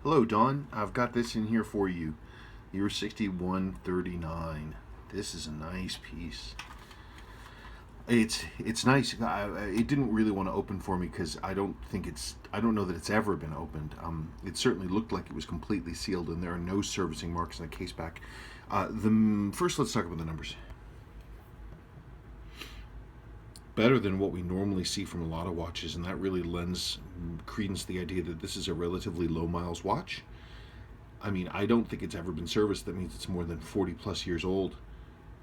Hello, Don. I've got this in here for you. Year 6139. This is a nice piece. It's nice. It didn't really want to open for me because I don't know that it's ever been opened. It certainly looked like it was completely sealed, and there are no servicing marks on the case back. First, let's talk about the numbers. Better than what we normally see from a lot of watches, and that really lends credence to the idea that this is a relatively low miles watch. I mean, I don't think it's ever been serviced. That means it's more than 40 plus years old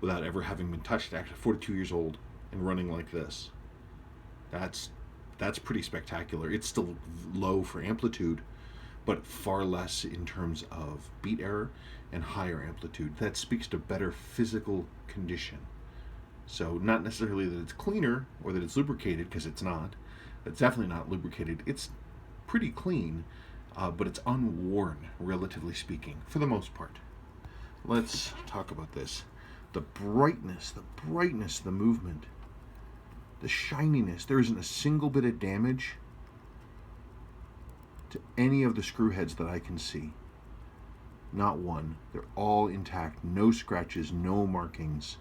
without ever having been touched. Actually, 42 years old and running like this. That's pretty spectacular. It's still low for amplitude, but far less in terms of beat error and higher amplitude. That speaks to better physical condition. So not necessarily that it's cleaner or that it's lubricated, because it's not. It's definitely not lubricated. It's pretty clean, but it's unworn, relatively speaking, for the most part. Let's talk about this. The brightness, the movement, the shininess. There isn't a single bit of damage to any of the screw heads that I can see. Not one. They're all intact. No scratches, no markings.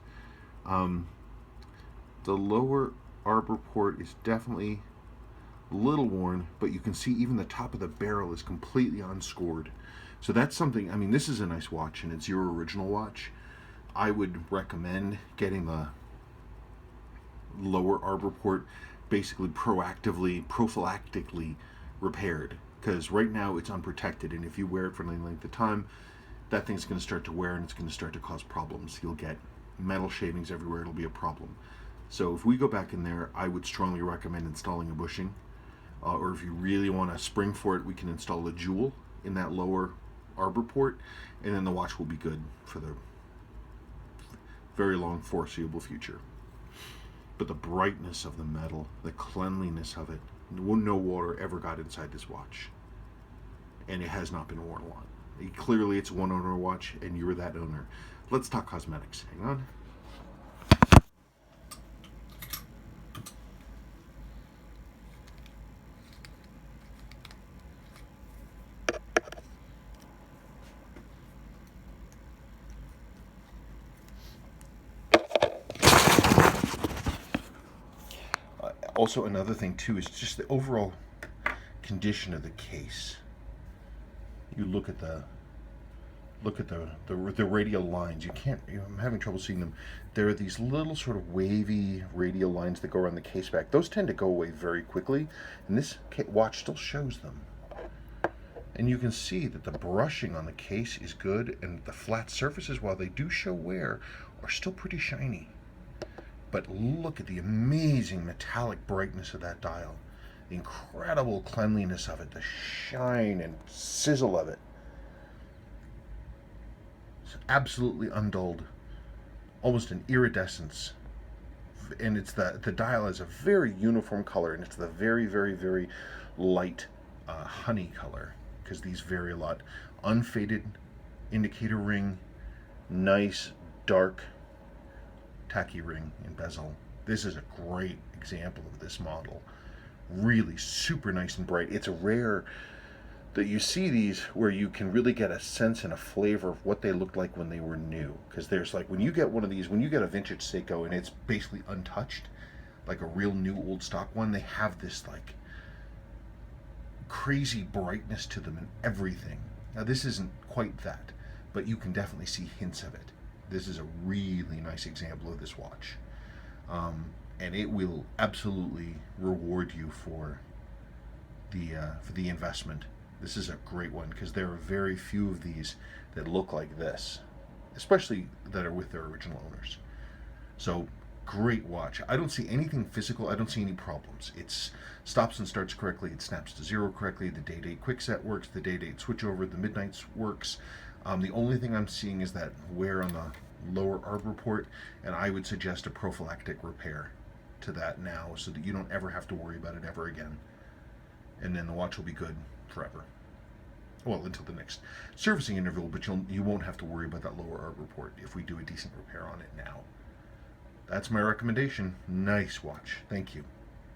The lower arbor port is definitely a little worn, but you can see even the top of the barrel is completely unscored. So that's something. I mean, this is a nice watch, and it's your original watch. I would recommend getting the lower arbor port basically prophylactically repaired, because right now it's unprotected, and if you wear it for any length of time, that thing's going to start to wear and it's going to start to cause problems. You'll get metal shavings everywhere. It'll be a problem. So if we go back in there, I would strongly recommend installing a bushing, or if you really want a spring for it, we can install a jewel in that lower arbor port, and then the watch will be good for the very long foreseeable future. But the brightness of the metal, the cleanliness of it, no water ever got inside this watch, and it has not been worn a lot. Clearly it's a one owner watch, and you're that owner. Let's talk cosmetics. Hang on. Also, another thing too is just the overall condition of the case. You look at the radial lines. You can't. I'm having trouble seeing them. There are these little sort of wavy radial lines that go around the case back. Those tend to go away very quickly, and this watch still shows them. And you can see that the brushing on the case is good, and the flat surfaces, while they do show wear, are still pretty shiny. But look at the amazing metallic brightness of that dial, the incredible cleanliness of it, the shine and sizzle of it. It's absolutely undulled, almost an iridescence. And it's the dial is a very uniform color, and it's the very, very, very light honey color, because these vary a lot. Unfaded indicator ring, nice dark tacky ring and bezel. This is a great example of this model. Really super nice and bright. It's rare that you see these where you can really get a sense and a flavor of what they looked like when they were new. Because there's like, when you get one of these, when you get a vintage Seiko and it's basically untouched, like a real new old stock one, they have this like crazy brightness to them and everything. Now this isn't quite that, but you can definitely see hints of it. This is a really nice example of this watch, and it will absolutely reward you for the investment. This is a great one, because there are very few of these that look like this, especially that are with their original owners. So great watch. I don't see anything physical. I don't see any problems. It stops and starts correctly. It snaps to zero correctly. The day-date quick set works. The day-date switchover, the midnights works. The only thing I'm seeing is that wear on the lower arbor port, and I would suggest a prophylactic repair to that now, so that you don't ever have to worry about it ever again. And then the watch will be good forever. Well, until the next servicing interval, but you won't have to worry about that lower arbor port if we do a decent repair on it now. That's my recommendation. Nice watch. Thank you.